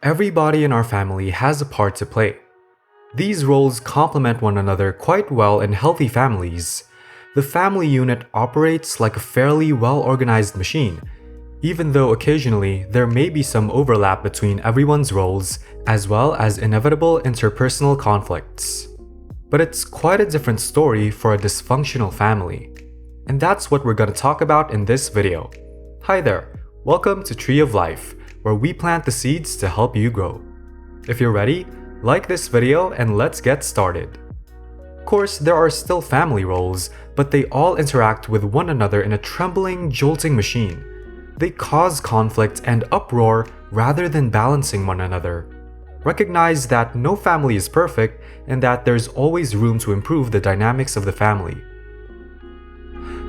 Everybody in our family has a part to play. These roles complement one another quite well in healthy families. The family unit operates like a fairly well-organized machine, even though occasionally there may be some overlap between everyone's roles as well as inevitable interpersonal conflicts. But it's quite a different story for a dysfunctional family. And that's what we're going to talk about in this video. Hi there, welcome to Tree of Life, where we plant the seeds to help you grow. If you're ready, like this video and let's get started. Of course, there are still family roles, but they all interact with one another in a trembling, jolting machine. They cause conflict and uproar rather than balancing one another. Recognize that no family is perfect and that there's always room to improve the dynamics of the family.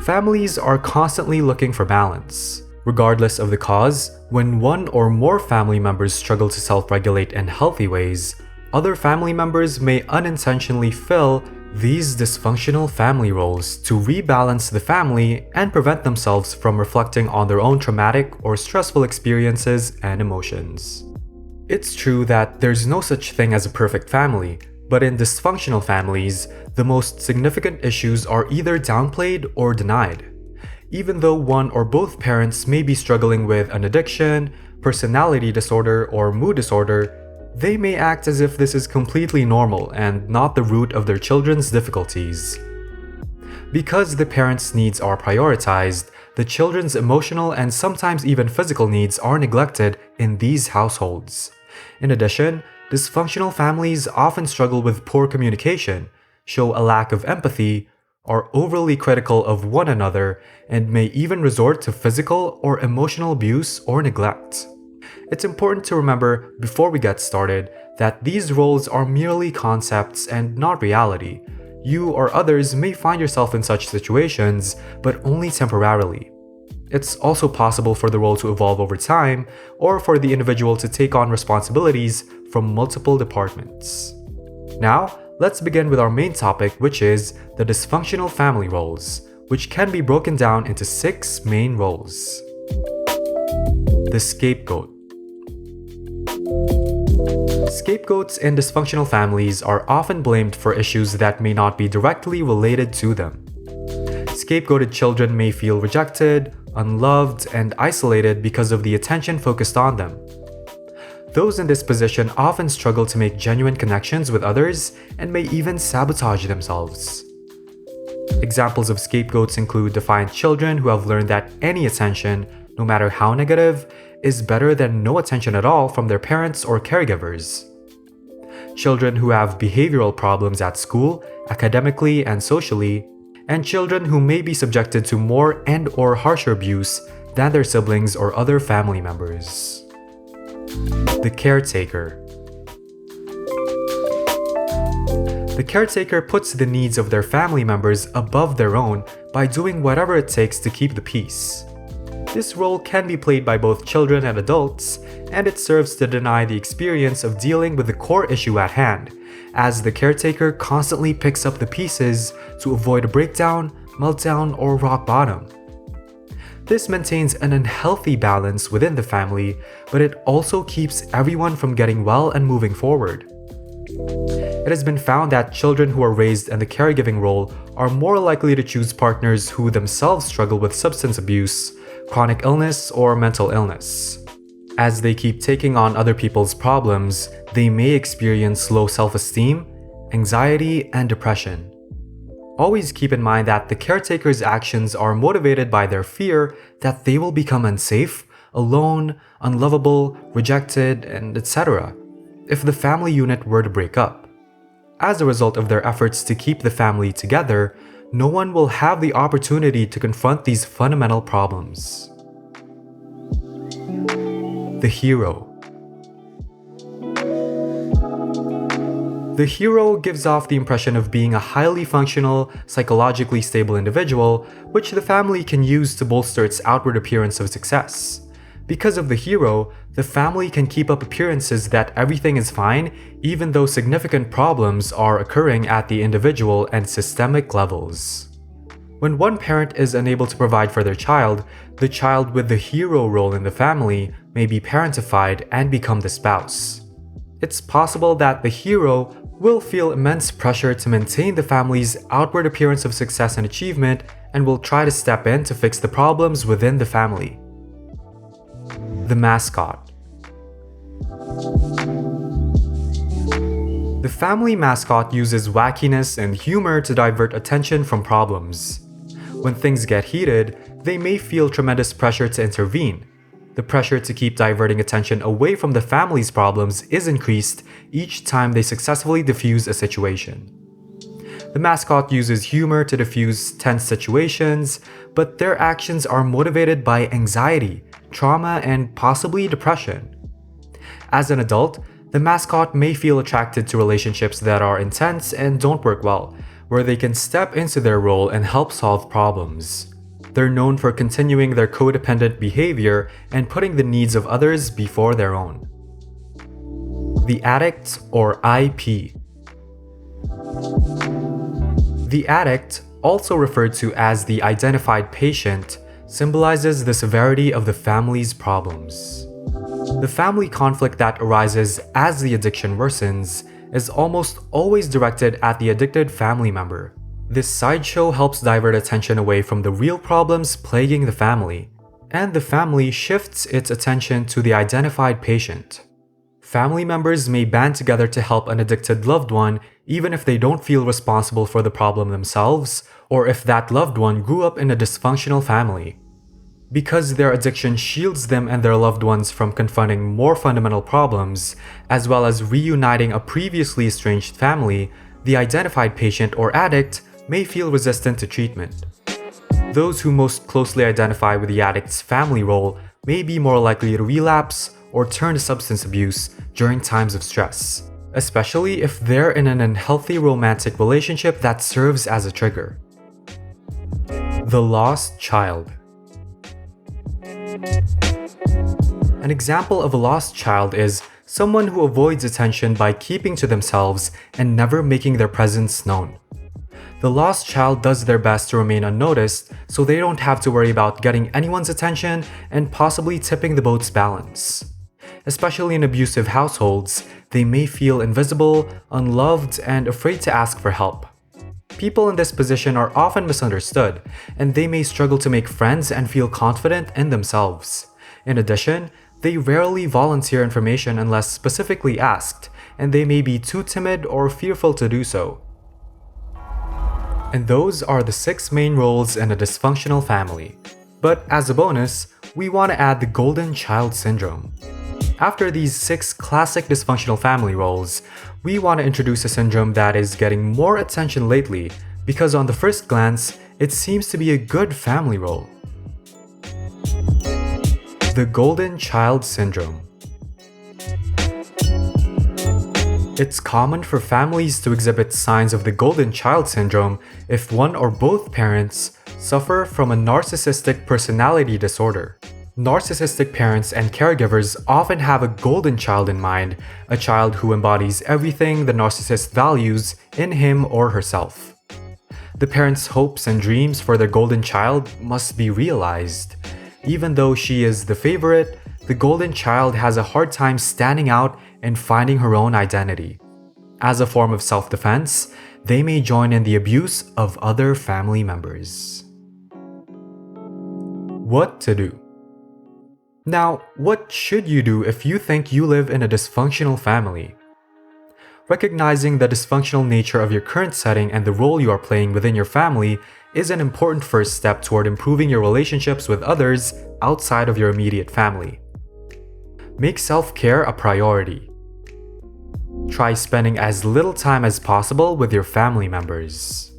Families are constantly looking for balance. Regardless of the cause, when one or more family members struggle to self-regulate in healthy ways, other family members may unintentionally fill these dysfunctional family roles to rebalance the family and prevent themselves from reflecting on their own traumatic or stressful experiences and emotions. It's true that there's no such thing as a perfect family, but in dysfunctional families, the most significant issues are either downplayed or denied. Even though one or both parents may be struggling with an addiction, personality disorder, or mood disorder, they may act as if this is completely normal and not the root of their children's difficulties. Because the parents' needs are prioritized, the children's emotional and sometimes even physical needs are neglected in these households. In addition, dysfunctional families often struggle with poor communication, show a lack of empathy, are overly critical of one another, and may even resort to physical or emotional abuse or neglect. It's important to remember before we get started that these roles are merely concepts and not reality. You or others may find yourself in such situations, but only temporarily. It's also possible for the role to evolve over time, or for the individual to take on responsibilities from multiple departments. Now, let's begin with our main topic, which is the dysfunctional family roles, which can be broken down into 6 main roles. The scapegoat. Scapegoats in dysfunctional families are often blamed for issues that may not be directly related to them. Scapegoated children may feel rejected, unloved, and isolated because of the attention focused on them. Those in this position often struggle to make genuine connections with others and may even sabotage themselves. Examples of scapegoats include defiant children who have learned that any attention, no matter how negative, is better than no attention at all from their parents or caregivers. Children who have behavioral problems at school, academically and socially, and children who may be subjected to more and/or harsher abuse than their siblings or other family members. The caretaker. The caretaker puts the needs of their family members above their own by doing whatever it takes to keep the peace. This role can be played by both children and adults, and it serves to deny the experience of dealing with the core issue at hand, as the caretaker constantly picks up the pieces to avoid a breakdown, meltdown, or rock bottom. This maintains an unhealthy balance within the family, but it also keeps everyone from getting well and moving forward. It has been found that children who are raised in the caregiving role are more likely to choose partners who themselves struggle with substance abuse, chronic illness, or mental illness. As they keep taking on other people's problems, they may experience low self-esteem, anxiety, and depression. Always keep in mind that the caretaker's actions are motivated by their fear that they will become unsafe, alone, unlovable, rejected, and etc. if the family unit were to break up. As a result of their efforts to keep the family together, no one will have the opportunity to confront these fundamental problems. The hero. The hero gives off the impression of being a highly functional, psychologically stable individual, which the family can use to bolster its outward appearance of success. Because of the hero, the family can keep up appearances that everything is fine, even though significant problems are occurring at the individual and systemic levels. When one parent is unable to provide for their child, the child with the hero role in the family may be parentified and become the spouse. It's possible that the hero will feel immense pressure to maintain the family's outward appearance of success and achievement and will try to step in to fix the problems within the family. The mascot. The family mascot uses wackiness and humor to divert attention from problems. When things get heated, they may feel tremendous pressure to intervene. The pressure to keep diverting attention away from the family's problems is increased each time they successfully diffuse a situation. The mascot uses humor to diffuse tense situations, but their actions are motivated by anxiety, trauma, and possibly depression. As an adult, the mascot may feel attracted to relationships that are intense and don't work well, where they can step into their role and help solve problems. They're known for continuing their codependent behavior and putting the needs of others before their own. The Addict, or IP. The addict, also referred to as the identified patient, symbolizes the severity of the family's problems. The family conflict that arises as the addiction worsens is almost always directed at the addicted family member. This sideshow helps divert attention away from the real problems plaguing the family, and the family shifts its attention to the identified patient. Family members may band together to help an addicted loved one even if they don't feel responsible for the problem themselves, or if that loved one grew up in a dysfunctional family. Because their addiction shields them and their loved ones from confronting more fundamental problems, as well as reuniting a previously estranged family, the identified patient or addict may feel resistant to treatment. Those who most closely identify with the addict's family role may be more likely to relapse or turn to substance abuse during times of stress, especially if they're in an unhealthy romantic relationship that serves as a trigger. The lost child. An example of a lost child is someone who avoids attention by keeping to themselves and never making their presence known. The lost child does their best to remain unnoticed so they don't have to worry about getting anyone's attention and possibly tipping the boat's balance. Especially in abusive households, they may feel invisible, unloved, and afraid to ask for help. People in this position are often misunderstood, and they may struggle to make friends and feel confident in themselves. In addition, they rarely volunteer information unless specifically asked, and they may be too timid or fearful to do so. And those are the 6 main roles in a dysfunctional family. But as a bonus, we want to add the golden child syndrome. After these 6 classic dysfunctional family roles, we want to introduce a syndrome that is getting more attention lately because on the first glance, it seems to be a good family role. The golden child syndrome. It's common for families to exhibit signs of the golden child syndrome if one or both parents suffer from a narcissistic personality disorder. Narcissistic parents and caregivers often have a golden child in mind, a child who embodies everything the narcissist values in him or herself. The parents' hopes and dreams for their golden child must be realized. Even though she is the favorite, the golden child has a hard time standing out and finding her own identity. As a form of self-defense, they may join in the abuse of other family members. What to do? Now, what should you do if you think you live in a dysfunctional family? Recognizing the dysfunctional nature of your current setting and the role you are playing within your family is an important first step toward improving your relationships with others outside of your immediate family. Make self-care a priority. Try spending as little time as possible with your family members.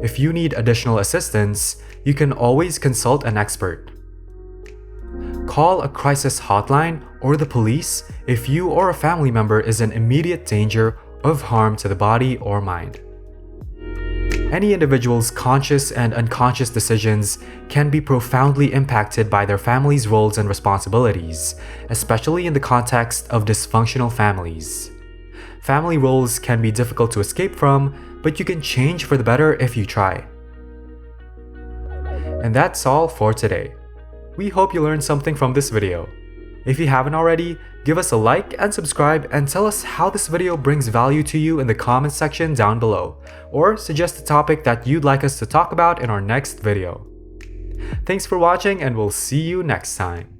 If you need additional assistance, you can always consult an expert. Call a crisis hotline or the police if you or a family member is in immediate danger of harm to the body or mind. Any individual's conscious and unconscious decisions can be profoundly impacted by their family's roles and responsibilities, especially in the context of dysfunctional families. Family roles can be difficult to escape from, but you can change for the better if you try. And that's all for today. We hope you learned something from this video. If you haven't already, give us a like and subscribe and tell us how this video brings value to you in the comments section down below, or suggest a topic that you'd like us to talk about in our next video. Thanks for watching and we'll see you next time.